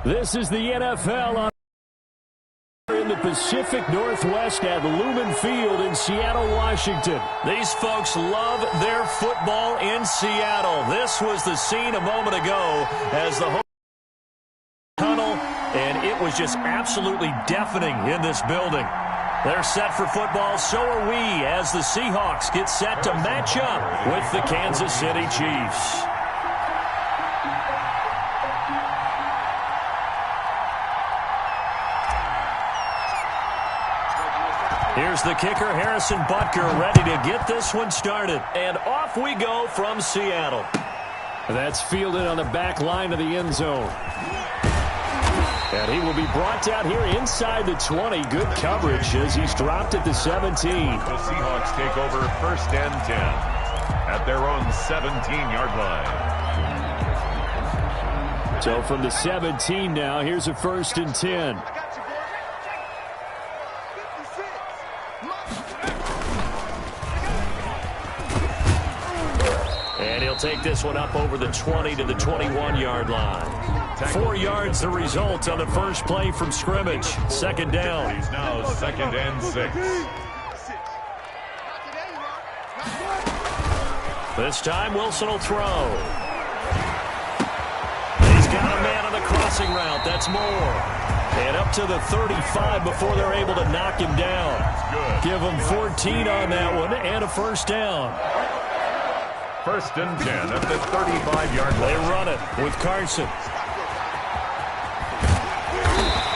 This is the NFL on in the Pacific Northwest at Lumen Field in Seattle, Washington. These folks love their football in Seattle. This was the scene a moment ago as the home tunnel, and it was just absolutely deafening in this building. They're set for football, so are we, as the Seahawks get set to match up with the Kansas City Chiefs. Here's the kicker, Harrison Butker, ready to get this one started. And off we go from Seattle. That's fielded on the back line of the end zone. And he will be brought down here inside the 20. Good coverage as he's dropped at the 17. The Seahawks take over 1st and 10 at their own 17-yard line. So from the 17 now, here's a 1st and 10. And he'll take this one up over the 20 to the 21-yard line. 4 yards the result on the first play from scrimmage. 2nd down. He's now 2nd and 6. This time Wilson will throw. He's got a man on the crossing route. That's Moore. And up to the 35 before they're able to knock him down. Give him 14 on that one and a 1st down. 1st and 10 at the 35-yard line. They run it with Carson.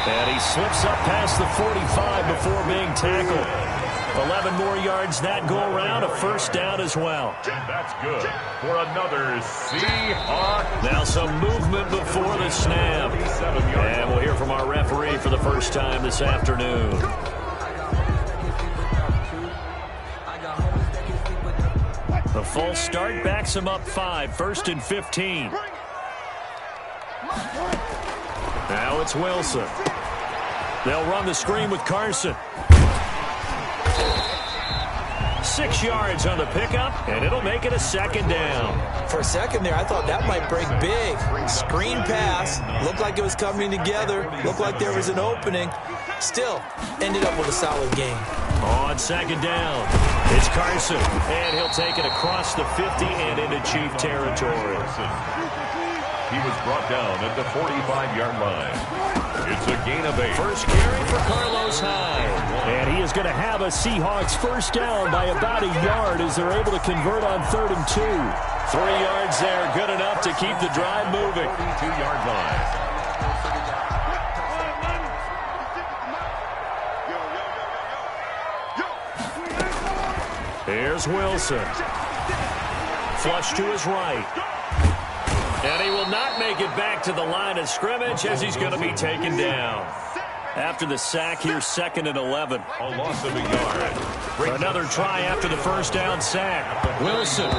And he slips up past the 45 before being tackled. 11 more yards that go around, a 1st down as well. And that's good for another Seahawks. Now some movement before the snap. And we'll hear from our referee for the first time this afternoon. The false start backs him up 5, 1st and 15. Now it's Wilson. They'll run the screen with Carson. 6 yards on the pickup, and it'll make it a 2nd down. For a second there, I thought that might break big. Screen pass. Looked like it was coming together. Looked like there was an opening. Still, ended up with a solid game. On 2nd down, it's Carson, and he'll take it across the 50 and into Chief territory. He was brought down at the 45-yard line. It's a gain of 8. First carry for Carlos Hyde. And he is going to have a Seahawks 1st down by about a yard as they're able to convert on 3rd and 2. 3 yards there, good enough to keep the drive moving. 2-yard line. Here's Wilson. Flush to his right. And he will not make it back to the line of scrimmage as he's going to be taken down. After the sack, here's 2nd and 11. A loss of a yard. Another try after the 1st down sack. Wilson.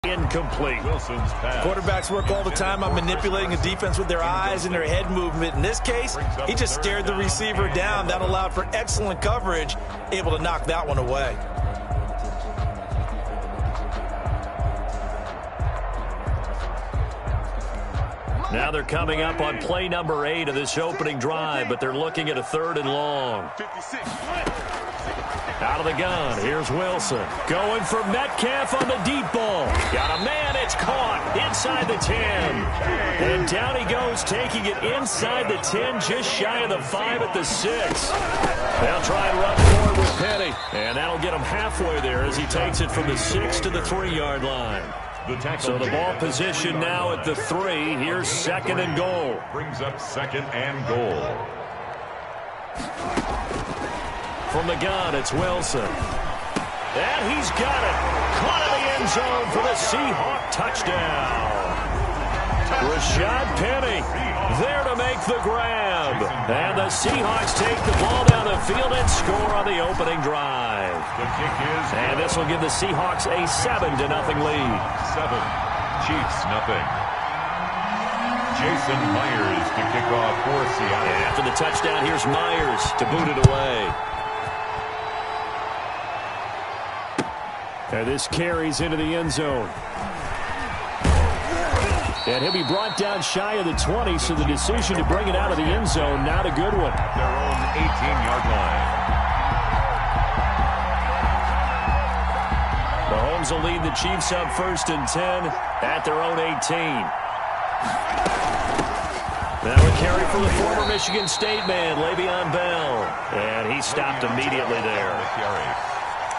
Incomplete. Wilson's pass. Quarterbacks work all the time on manipulating a defense with their eyes and their head movement. In this case, he just stared the receiver down. That allowed for excellent coverage, able to knock that one away. Now they're coming up on play number 8 of this opening drive, but they're looking at a 3rd and long. Out of the gun, here's Wilson. Going for Metcalf on the deep ball. Got a man, it's caught inside the 10. And down he goes, taking it inside the 10, just shy of the 5 at the 6. They'll try and run forward with Penny. And that'll get him halfway there as he takes it from the 6 to the 3-yard line. So the ball position now at the 3. Here's 2nd and goal. Brings up 2nd and goal. From the gun, it's Wilson. And he's got it. Caught in the end zone for the Seahawk touchdown. Rashad Penny there to make the grab. And the Seahawks take the ball down the field and score on the opening drive. The kick is... And this will give the Seahawks a 7-0 lead. 7. Chiefs, nothing. Jason Myers to kick off for Seattle. And after the touchdown, here's Myers to boot it away. And this carries into the end zone. And he'll be brought down shy of the 20, so the decision to bring it out of the end zone, not a good one. Their own 18-yard line. Mahomes will lead the Chiefs up 1st and 10 at their own 18. Now a carry for the former Michigan State man, Le'Veon Bell. And he stopped immediately there.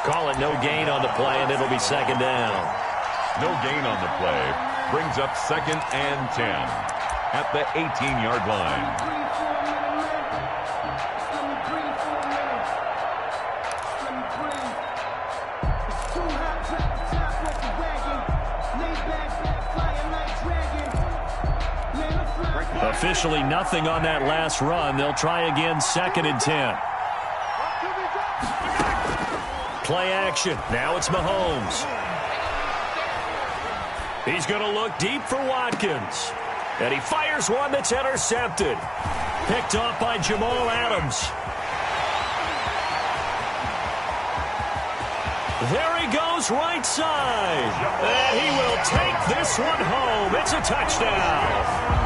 Call it no gain on the play, and it'll be 2nd down. No gain on the play. Brings up 2nd and 10 at the 18-yard line. Officially nothing on that last run. They'll try again 2nd and 10. Play action. Now it's Mahomes. He's going to look deep for Watkins. And he fires one that's intercepted. Picked off by Jamal Adams. There he goes right side. And he will take this one home. It's a touchdown.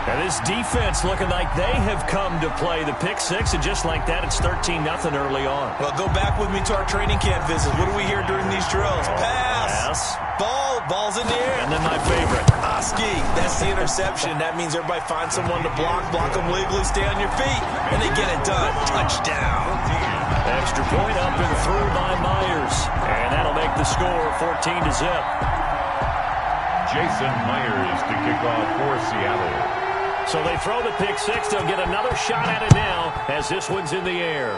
And this defense looking like they have come to play the pick six, and just like that, it's 13-0 early on. Well, go back with me to our training camp visit. What do we hear during these drills? Pass. Ball's in the air. And then my favorite. Ski. That's the interception. That means everybody finds someone to block them legally, stay on your feet, and they get it done. Touchdown. Extra point up and through by Myers. And that'll make the score 14-0. Jason Myers to kick off for Seattle. So they throw the pick six. They'll get another shot at it now as this one's in the air.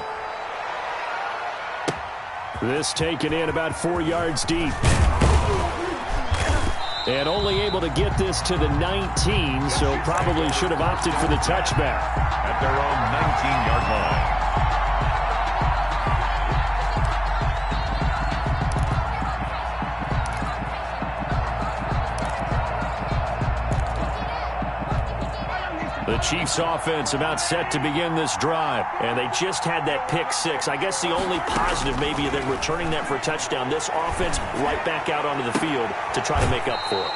This taken in about 4 yards deep. And only able to get this to the 19, so probably should have opted for the touchback. At their own 19-yard line. The Chiefs offense about set to begin this drive, and they just had that pick six. I guess the only positive maybe of them returning that for a touchdown. This offense right back out onto the field to try to make up for it.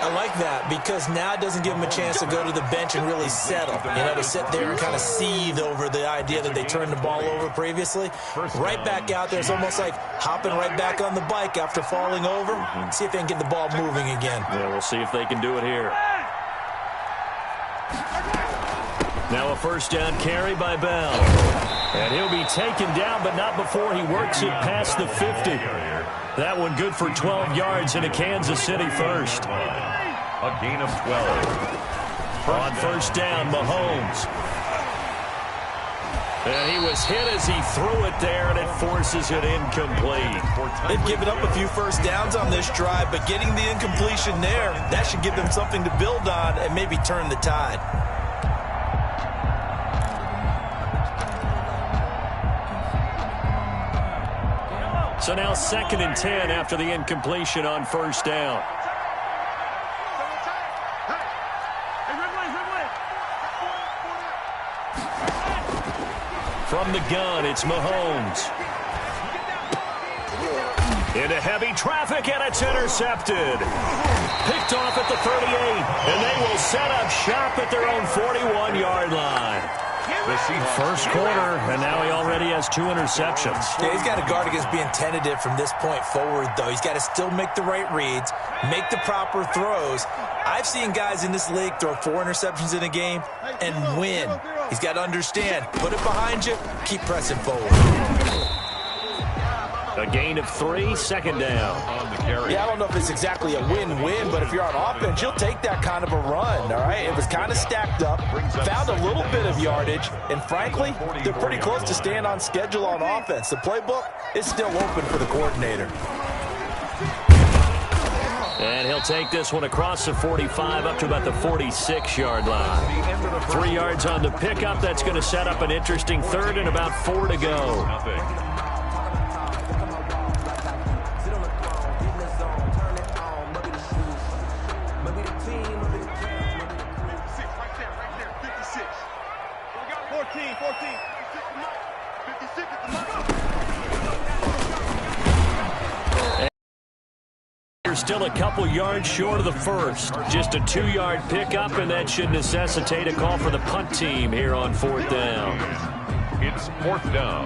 I like that because now it doesn't give them a chance to go to the bench and really settle. You know, to sit there and kind of seethe over the idea that they turned the ball over previously. Right back out there. It's almost like hopping right back on the bike after falling over. See if they can get the ball moving again. Yeah, we'll see if they can do it here. Now a first down carry by Bell. And he'll be taken down, but not before he works it past the 50. That one good for 12 yards in a Kansas City first. A gain of 12. On first down, Mahomes. And he was hit as he threw it there, and it forces it incomplete. They've given up a few first downs on this drive, but getting the incompletion there, that should give them something to build on and maybe turn the tide. So now 2nd and 10 after the incompletion on first down. From the gun, it's Mahomes. Into heavy traffic, and it's intercepted. Picked off at the 38, and they will set up shop at their own 41-yard line. First quarter, and now he already has 2 interceptions. Yeah, he's got to guard against being tentative from this point forward, though. He's got to still make the right reads, make the proper throws. I've seen guys in this league throw 4 interceptions in a game and win. He's got to understand, put it behind you, keep pressing forward. A gain of 3, 2nd down. On the carry. Yeah, I don't know if it's exactly a win-win, but if you're on offense, you'll take that kind of a run, all right? It was kind of stacked up, found a little bit of yardage, and frankly, they're pretty close to staying on schedule on offense. The playbook is still open for the coordinator. And he'll take this one across the 45 up to about the 46-yard line. 3 yards on the pickup. That's going to set up an interesting third and about 4 to go. they're still a couple yards short of the first. Just a 2-yard pickup, and that should necessitate a call for the punt team here on 4th down. It's 4th down.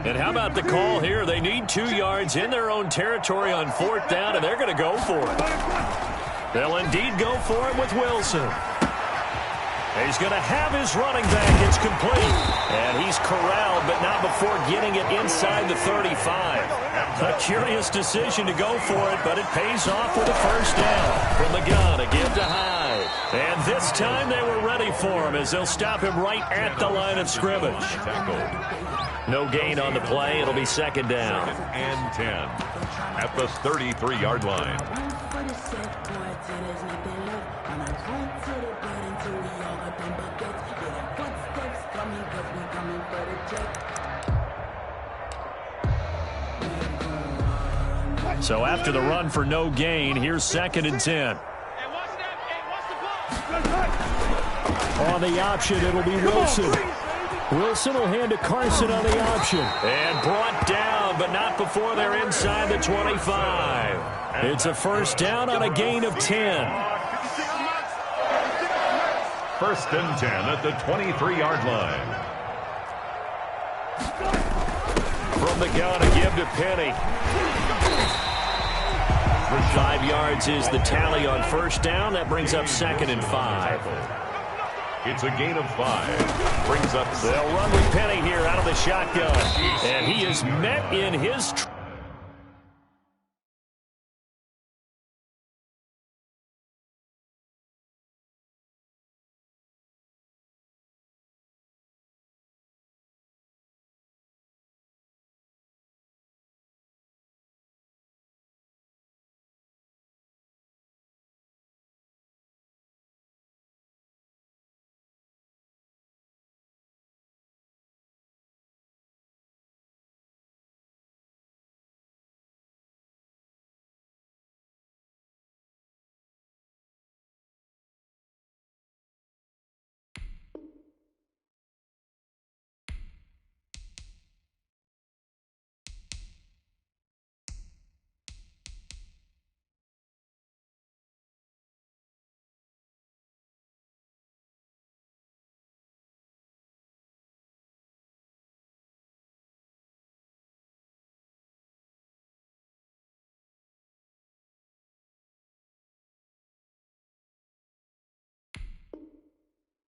And how about the call here? They need 2 yards in their own territory on 4th down, and they're going to go for it. They'll indeed go for it with Wilson. He's going to have his running back. It's complete. And he's corralled, but not before getting it inside the 35. A curious decision to go for it, but it pays off with a first down. From the gun, a give to Hyde. And this time they were ready for him as they'll stop him right at the line of scrimmage. No gain on the play. It'll be 2nd down. And 10 at the 33-yard line. So after the run for no gain, here's 2nd and 10. On the option, it'll be Wilson. Wilson will hand to Carson on the option. And brought down, but not before they're inside the 25. It's a first down on a gain of 10. 1st and 10 at the 23-yard line. From the gun, a give to Penny. 5 yards is the tally on first down. That brings up 2nd and 5. It's a gain of 5. Brings up. They'll run with Penny here out of the shotgun. And he is met in his.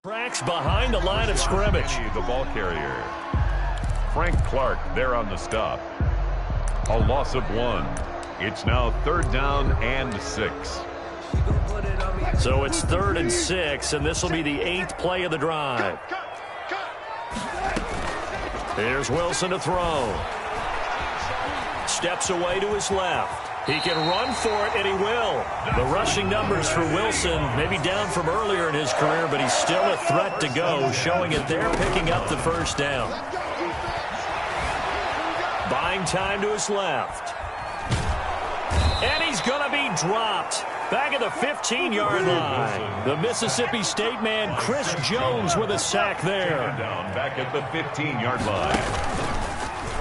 Tracks behind the line of scrimmage. The ball carrier. Frank Clark there on the stop. A loss of 1. It's now 3rd down and 6. So it's 3rd and 6, and this will be the 8th play of the drive. Here's Wilson to throw. Steps away to his left. He can run for it, and he will. The rushing numbers for Wilson maybe down from earlier in his career, but he's still a threat to go, showing it there, picking up the first down. Buying time to his left. And he's going to be dropped. Back at the 15-yard line. The Mississippi State man, Chris Jones, with a sack there. Down back at the 15-yard line.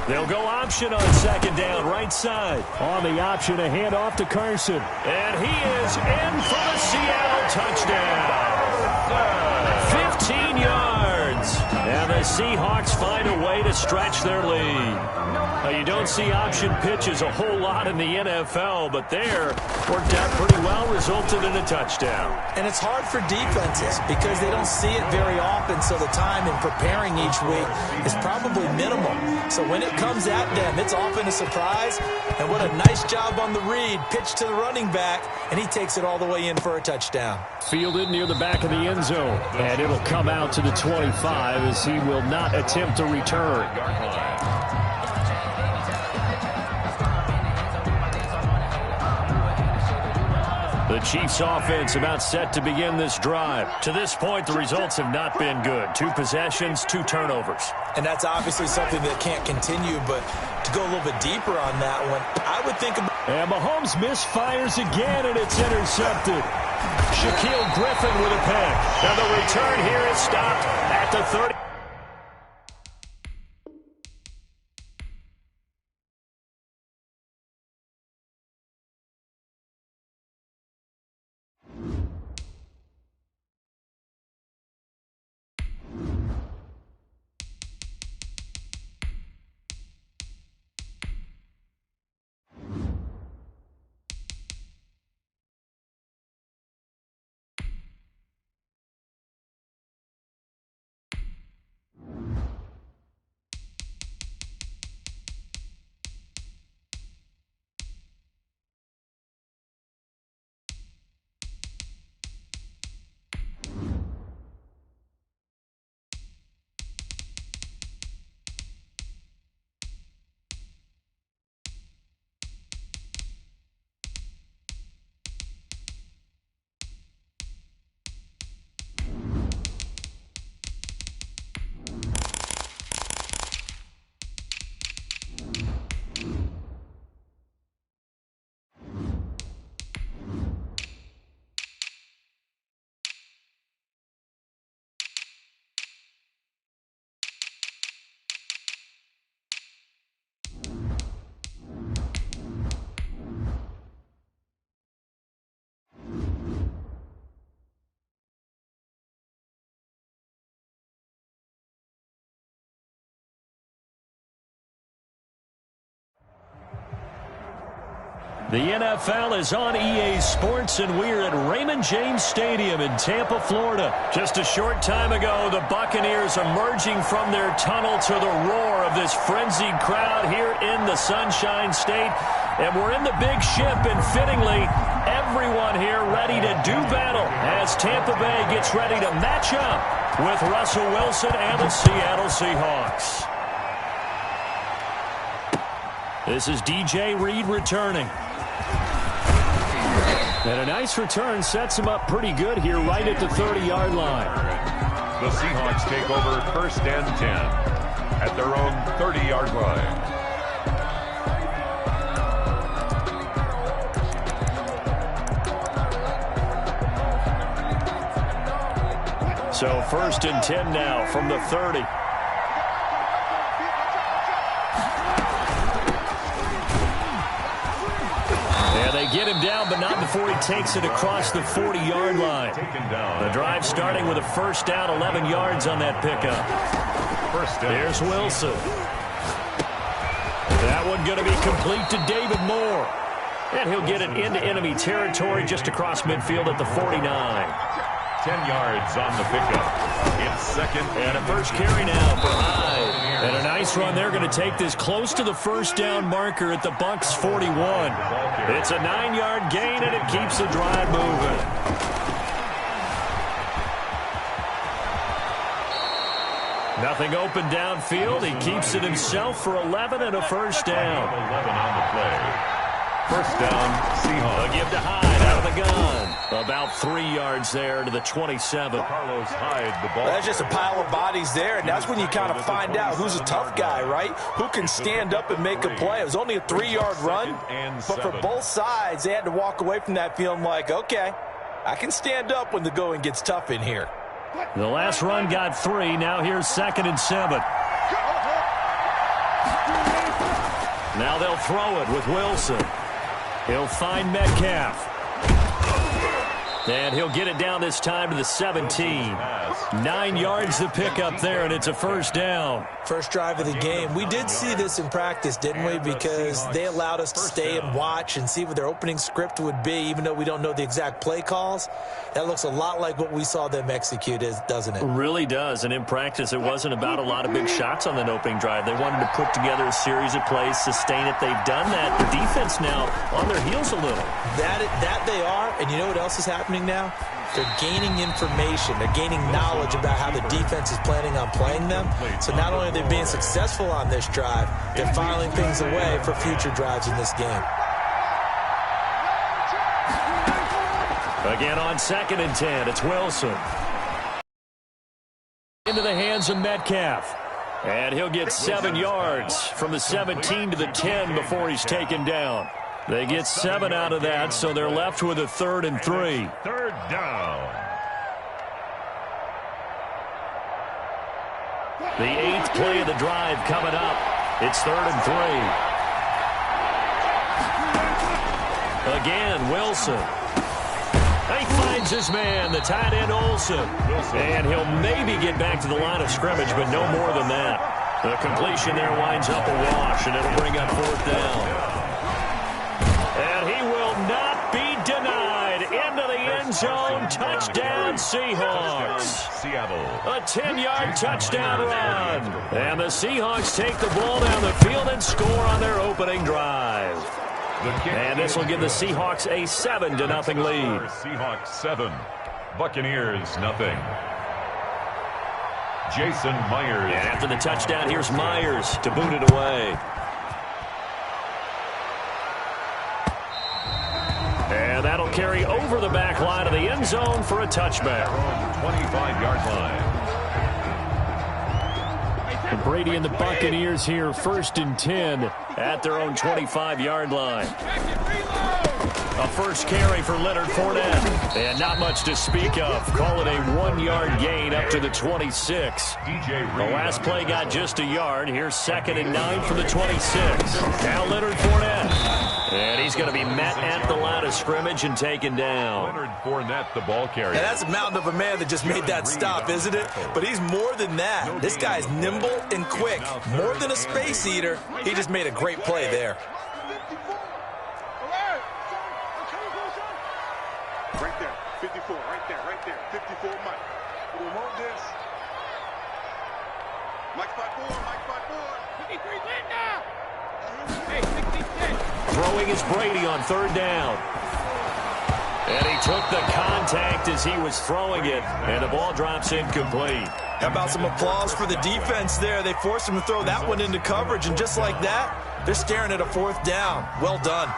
They'll go option on 2nd down, right side. On the option, a handoff to Carson. And he is in for the Seattle touchdown. 15 yards. And the Seahawks find a way to stretch their lead. Now, you don't see option pitches a whole lot in the NFL, but there worked out pretty well, resulted in a touchdown. And it's hard for defenses because they don't see it very often, so the time in preparing each week is probably minimal. So when it comes at them, it's often a surprise. And what a nice job on the read. Pitch to the running back, and he takes it all the way in for a touchdown. Fielded near the back of the end zone. And it'll come out to the 25 as he will not attempt to return. The Chiefs offense about set to begin this drive. To this point, the results have not been good. 2 possessions, 2 turnovers. And that's obviously something that can't continue, but to go a little bit deeper on that one, I would think about... And Mahomes misfires again, and it's intercepted. Shaquille Griffin with a pick. And the return here is stopped at the 30. The NFL is on EA Sports, and we're at Raymond James Stadium in Tampa, Florida. Just a short time ago, the Buccaneers emerging from their tunnel to the roar of this frenzied crowd here in the Sunshine State. And we're in the big ship, and fittingly, everyone here ready to do battle as Tampa Bay gets ready to match up with Russell Wilson and the Seattle Seahawks. This is DJ Reed returning. And a nice return sets him up pretty good here right at the 30-yard line. The Seahawks take over 1st and 10 at their own 30-yard line. So 1st and 10 now from the 30. They get him down, but not before he takes it across the 40-yard line. The drive starting with a 1st down, 11 yards on that pickup. There's Wilson. That one going to be complete to David Moore. And he'll get it into enemy territory just across midfield at the 49. 10 yards on the pickup. It's 2nd. And a first carry now for Hyde. And a nice run. They're going to take this close to the 1st down marker at the Bucs 41. It's a 9-yard gain, and it keeps the drive moving. Nothing open downfield. He keeps it himself for 11 and a 1st down. 11 on the play. 1st down, Seahawks. A give to Hyde out of the gun. About 3 yards there to the 27. Carlos Hyde, the ball. That's just a pile of bodies there, and that's when you kind of find out who's a tough guy, right? Who can stand up and make a play. It was only a 3-yard run, but for both sides, they had to walk away from that feeling like, okay, I can stand up when the going gets tough in here. The last run got 3. Now here's 2nd and 7. Now they'll throw it with Wilson. He'll find Metcalf. And he'll get it down this time to the 17. 9 yards to pick up there, and it's a 1st down. First drive of the game. We did see this in practice, didn't we? Because they allowed us to stay and watch and see what their opening script would be, even though we don't know the exact play calls. That looks a lot like what we saw them execute, doesn't it? It really does. And in practice, it wasn't about a lot of big shots on that opening drive. They wanted to put together a series of plays, sustain it. They've done that. The defense now on their heels a little. That they are. And you know what else is happening now? They're gaining information. They're gaining knowledge about how the defense is planning on playing them. So not only are they being successful on this drive, they're filing things away for future drives in this game. Again on 2nd and 10, it's Wilson. Into the hands of Metcalf. And he'll get 7 yards from the 17 to the 10 before he's taken down. They get 7 out of that, so they're left with a 3rd and 3. 3rd down. The 8th play of the drive coming up. It's 3rd and 3. Again, Wilson. He finds his man, the tight end Olsen. And he'll maybe get back to the line of scrimmage, but no more than that. The completion there winds up a wash, and it'll bring up 4th down. And he will not be denied. Into the end zone. Touchdown, Seahawks. A 10-yard touchdown run. And the Seahawks take the ball down the field and score on their opening drive. And this will give the Seahawks a 7-0 lead. Seahawks 7, Buccaneers 0. Jason Myers. And after the touchdown, here's Myers to boot it away. And that'll carry over the back line of the end zone for a touchback. 25-yard line. Brady and the Buccaneers here, 1st and 10 at their own 25-yard line. A first carry for Leonard Fournette. And not much to speak of. Call it a 1-yard gain up to the 26. The last play got just a yard. Here's 2nd and 9 from the 26. Now Leonard Fournette. And he's going to be met at the line of scrimmage and taken down. Leonard Fournette, the ball carrier. And that's a mountain of a man that just made that stop, isn't it? But he's more than that. This guy's nimble and quick. More than a space eater. He just made a great play there. Right there, 54, right there, 54, Mike. We want this. Mike spot 4, 53 Linda. Hey, 66. Throwing is Brady on third down. And he took the contact as he was throwing it, and the ball drops incomplete. How about some applause for the defense there? They forced him to throw that one into coverage, and just like that, they're staring at a fourth down. Well done.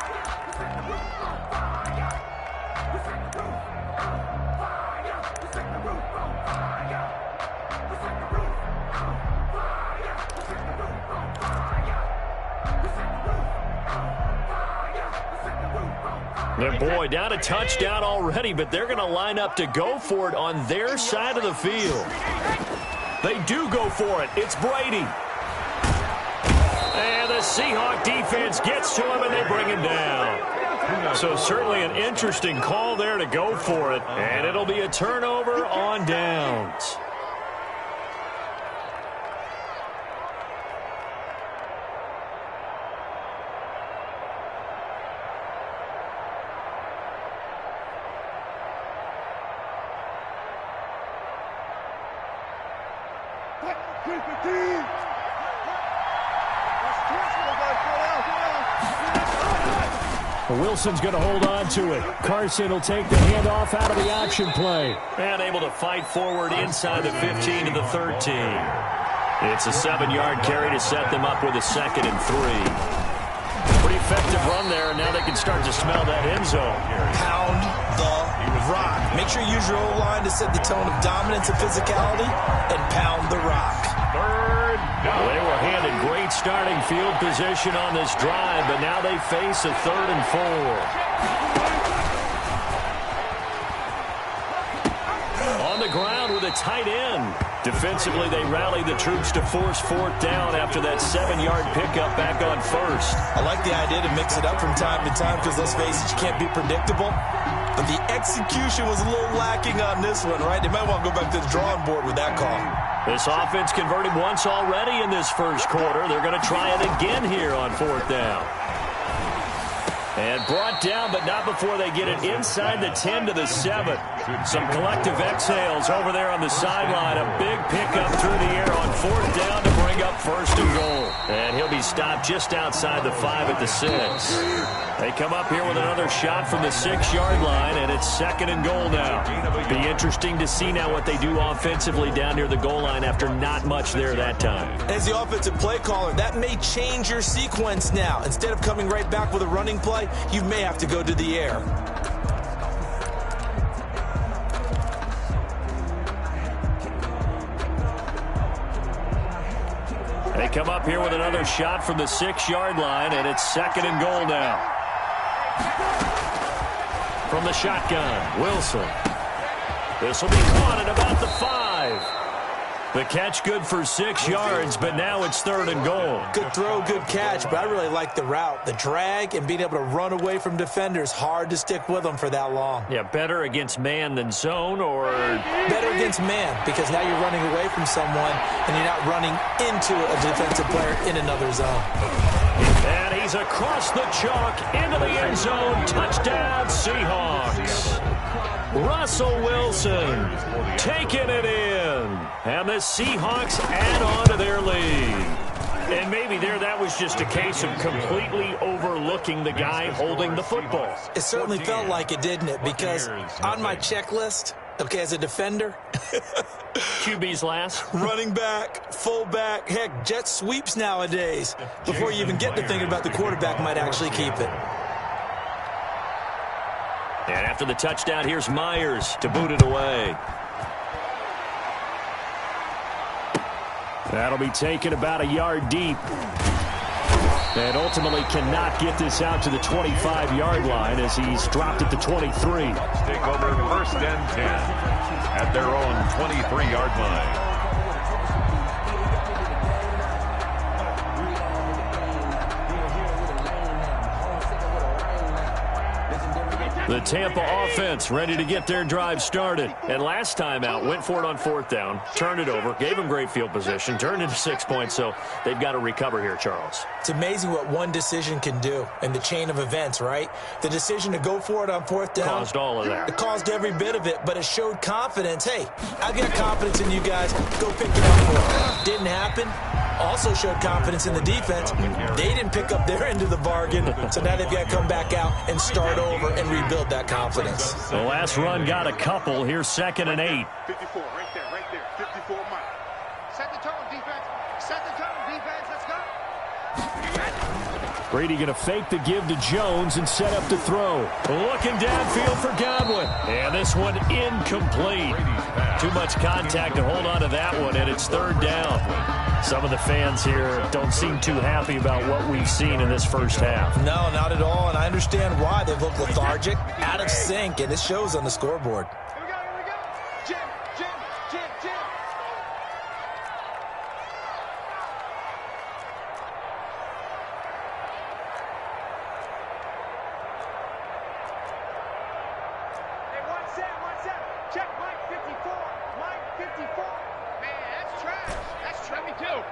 And boy, down a touchdown already, but they're going to line up to go for it on their side of the field. They do go for it. It's Brady. And the Seahawk defense gets to him, and they bring him down. So certainly an interesting call there to go for it, and it'll be a turnover on downs. Wilson's going to hold on to it. Carson will take the handoff out of the option play. And able to fight forward inside the 15 to the 13. It's a 7-yard carry to set them up with a 2nd and 3. Pretty effective run there, and now they can start to smell that end zone. Pound the rock. Make sure you use your O-line to set the tone of dominance and physicality, and pound the rock. Third down. They were handed great starting field position on this drive, but now they face a 3rd and 4. On the ground with a tight end. Defensively, they rallied the troops to force 4th down after that 7-yard pickup back on 1st. I like the idea to mix it up from time to time because, let's face it, you can't be predictable. But the execution was a little lacking on this one, right? They might want to go back to the drawing board with that call. This offense converted once already in this first quarter. They're going to try it again here on 4th down. And brought down, but not before they get it inside the 10 to the 7. Some collective exhales over there on the sideline. A big pickup through the air on 4th down to bring up 1st and goal. And he'll be stopped just outside the 5 at the 6. They come up here with another shot from the 6-yard line, and it's 2nd and goal now. Be interesting to see now what they do offensively down near the goal line after not much there that time. As the offensive play caller, that may change your sequence now. Instead of coming right back with a running play, you may have to go to the air. They come up here with another shot from the 6-yard line, and it's 2nd and goal now. From the shotgun, Wilson. This will be caught at about the 5. The catch good for 6 yards, but now it's 3rd and goal. Good throw, good catch, but I really like the route. The drag and being able to run away from defenders, hard to stick with them for that long. Yeah, better against man than zone, or? Better against man, because now you're running away from someone and you're not running into a defensive player in another zone. And he's across the chalk into the end zone. Touchdown, Seahawks. Russell Wilson taking it in. And the Seahawks add on to their lead. And maybe that was just a case of completely overlooking the guy holding the football. It certainly felt like it, didn't it? Because on my checklist, okay, as a defender, QB's last. Running back, fullback, heck, jet sweeps nowadays. Before you even get to thinking about the quarterback might actually keep it. And after the touchdown, here's Myers to boot it away. That'll be taken about a yard deep. And ultimately cannot get this out to the 25-yard line as he's dropped at the 23. Take over 1st and 10 at their own 23-yard line. The Tampa offense ready to get their drive started. And last time out, went for it on 4th down, turned it over, gave them great field position, turned into 6 points, so they've got to recover here, Charles. It's amazing what one decision can do in the chain of events, right? The decision to go for it on 4th down. Caused all of that. It caused every bit of it, but it showed confidence. Hey, I've got confidence in you guys. Go pick it up for it. Didn't happen. Also showed confidence in the defense. They didn't pick up their end of the bargain, so now they've got to come back out and start over and rebuild that confidence. The last run got a couple. Here's 2nd and 8. 54, right there. 54 Mike. Set the tone, defense. Set the tone, defense. Let's go. Brady going to fake the give to Jones and set up to throw. Looking downfield for Godwin. And this one incomplete. Too much contact to hold on to that one, and it's 3rd down. Some of the fans here don't seem too happy about what we've seen in this first half. No, not at all, and I understand why. They've looked lethargic, out of sync, and it shows on the scoreboard. Here we go. Jim. Hey, 1-7. Check Mike 54. Mike 54. Man, that's trash. That's trash. Me too.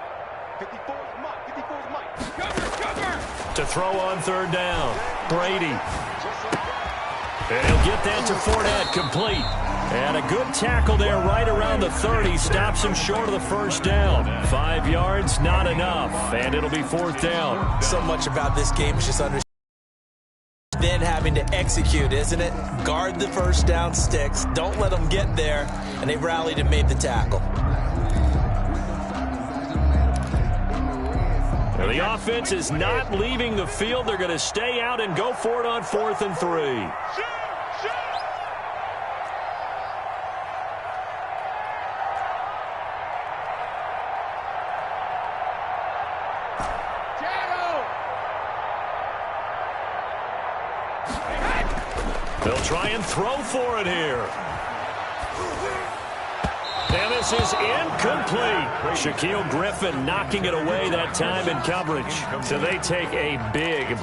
54's Mike. Cover. To throw on 3rd down, Brady. And he'll get that to Fournette, complete. And a good tackle there right around the 30. Stops him short of the 1st down. 5 yards, not enough. And it'll be 4th down. So much about this game is just then having to execute, isn't it? Guard the 1st down sticks. Don't let them get there. And they rallied and made the tackle. Well, the offense is not leaving the field. They're going to stay out and go for it on 4th and 3. They'll try and throw for it here. And this is incomplete. Shaquille Griffin knocking it away that time in coverage. So they take a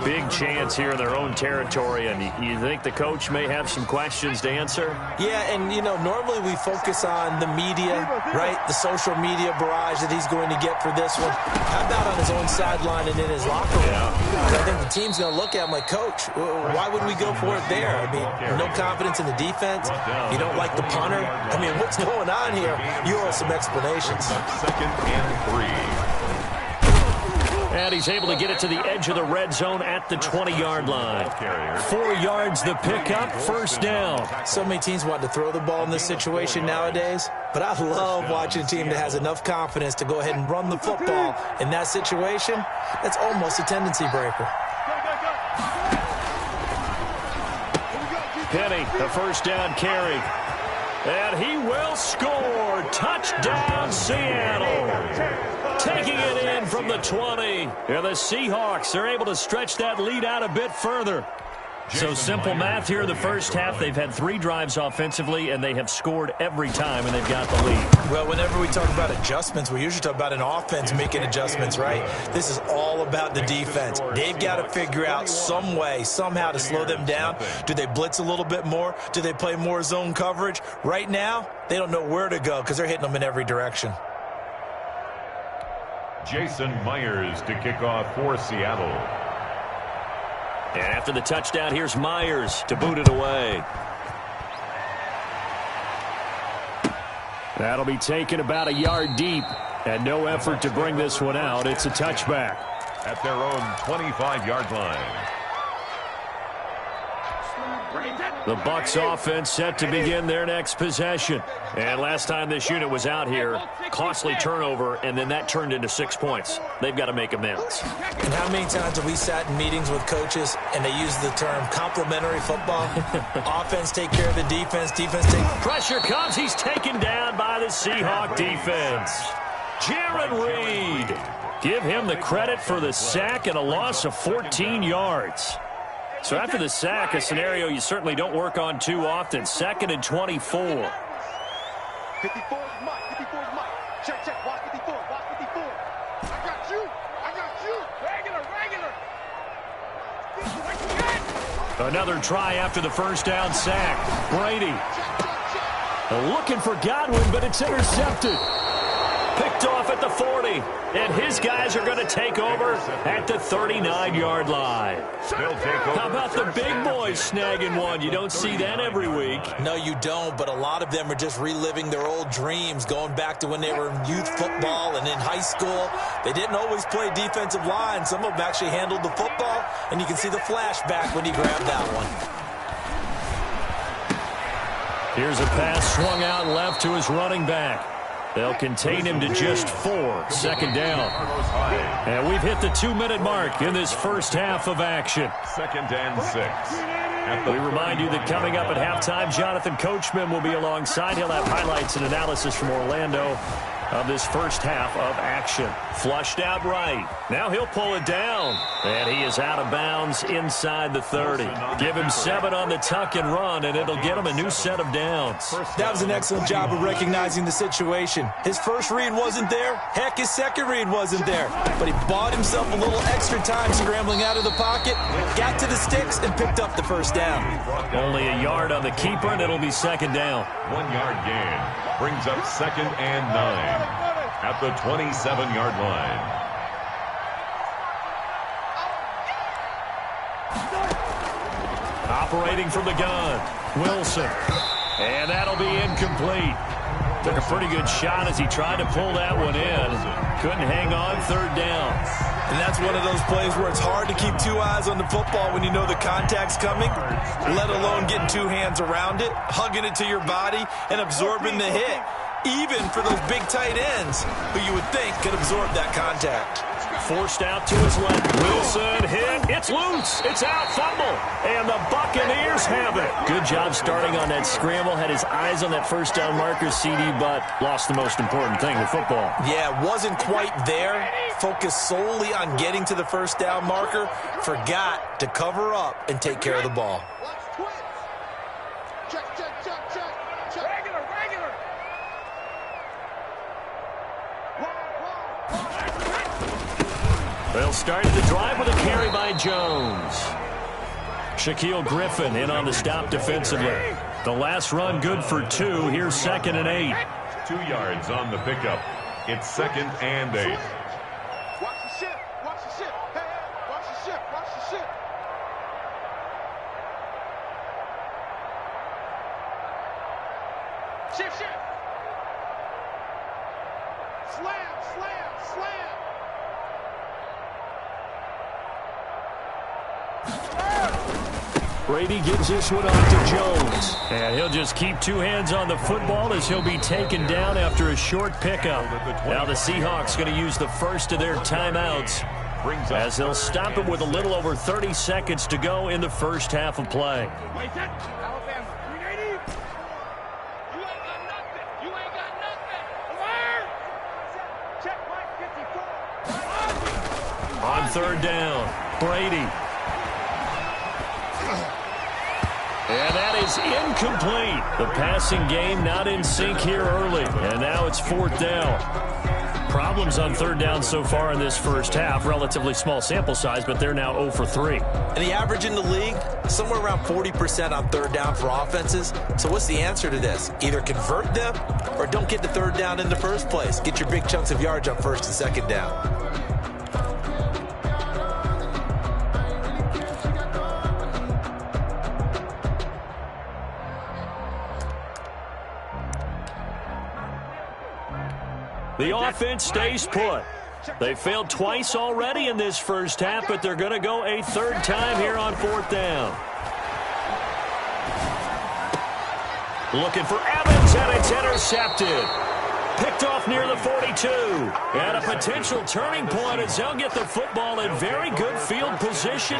big chance here in their own territory. And you think the coach may have some questions to answer? Yeah, and, you know, normally we focus on the media, right? The social media barrage that he's going to get for this one. How about on his own sideline and in his locker room? Yeah. I think the team's going to look at him like, Coach, why would we go for it there? I mean, no confidence in the defense. You don't like the punter. I mean, what's going on here? You owe some explanations. 2nd and 3. And he's able to get it to the edge of the red zone at the 20-yard line. 4 yards the pickup, 1st down. So many teams want to throw the ball in this situation nowadays, but I love watching a team that has enough confidence to go ahead and run the football in that situation. That's almost a tendency breaker. Penny, the 1st down carry. And he will score. Touchdown, Seattle. Taking it in from the 20. And the Seahawks are able to stretch that lead out a bit further. So simple math here in the first half. They've had 3 drives offensively, and they have scored every time, and they've got the lead. Well, whenever we talk about adjustments, we usually talk about an offense making adjustments, right? This is all about the defense. They've got to figure out some way, somehow to slow them down. Do they blitz a little bit more? Do they play more zone coverage? Right now, they don't know where to go because they're hitting them in every direction. Jason Myers to kick off for Seattle. And after the touchdown, here's Myers to boot it away. That'll be taken about a yard deep, and no effort to bring this one out. It's a touchback. At their own 25-yard line. The Bucs offense set to begin their next possession. And last time this unit was out here, costly turnover, and then that turned into 6 points. They've got to make amends. And how many times have we sat in meetings with coaches and they use the term complementary football? Offense take care of the defense, defense take... Pressure comes, he's taken down by the Seahawk defense. Jaron Reed. Give him the credit for the sack and a loss of 14 yards. So after the sack, a scenario you certainly don't work on too often. 2nd and 24. 54's Mike. 54's Mike. Check. Watch 54. Watch 54. I got you. Regular. Another try after the first down sack. Brady looking for Godwin, but it's intercepted. Picked off at the 40. And his guys are going to take over at the 39-yard line. How about the big boys snagging one? You don't see that every week. No, you don't, but a lot of them are just reliving their old dreams, going back to when they were in youth football and in high school. They didn't always play defensive line. Some of them actually handled the football, and you can see the flashback when he grabbed that one. Here's a pass swung out left to his running back. They'll contain him to just 4. Second down. And we've hit the 2-minute mark in this first half of action. 2nd and 6. We remind you that coming up at halftime, Jonathan Coachman will be alongside. He'll have highlights and analysis from Orlando of this first half of action. Flushed out right. Now he'll pull it down. And he is out of bounds inside the 30. Give him 7 on the tuck and run, and it'll get him a new set of downs. That was an excellent job of recognizing the situation. His first read wasn't there. Heck, his second read wasn't there. But he bought himself a little extra time scrambling out of the pocket, got to the sticks, and picked up the first down. Only a yard on the keeper, and it'll be second down. 1-yard gain. Brings up 2nd and 9 at the 27-yard line. Operating from the gun, Wilson. And that'll be incomplete. Took a pretty good shot as he tried to pull that one in. Couldn't hang on, third down. And that's one of those plays where it's hard to keep 2 eyes on the football when you know the contact's coming, let alone getting 2 hands around it, hugging it to your body, and absorbing the hit. Even for those big tight ends who you would think could absorb that contact. Forced out to his left. Wilson hit. It's loose. It's out. Fumble. And the Buccaneers have it. Good job starting on that scramble. Had his eyes on that first down marker, CD, but lost the most important thing, the football. Yeah, wasn't quite there. Focused solely on getting to the first down marker. Forgot to cover up and take care of the ball. Check. Regular. They'll start the drive with a carry by Jones. Shaquille Griffin in on the stop defensively. The last run good for 2. Here's 2nd and 8. 2 yards on the pickup. It's 2nd and 8. Watch the ship. Hey, watch the ship. Ship. Slam. Brady gives this one off to Jones. And he'll just keep 2 hands on the football as he'll be taken down after a short pickup. Now the Seahawks going to use the first of their timeouts as they'll stop him with a little over 30 seconds to go in the first half of play. Alabama, 380. You ain't got nothing. Alert! Check Mike 54. On third down, Brady. And that is incomplete. The passing game not in sync here early. And now it's 4th down. Problems on third down so far in this first half. Relatively small sample size, but they're now 0 for 3. And the average in the league, somewhere around 40% on third down for offenses. So what's the answer to this? Either convert them or don't get to third down in the first place. Get your big chunks of yards on first and second down. The offense stays put. They failed twice already in this first half, but they're going to go a 3rd time here on 4th down. Looking for Evans, and it's intercepted. Picked off near the 42. And a potential turning point as they'll get the football in very good field position.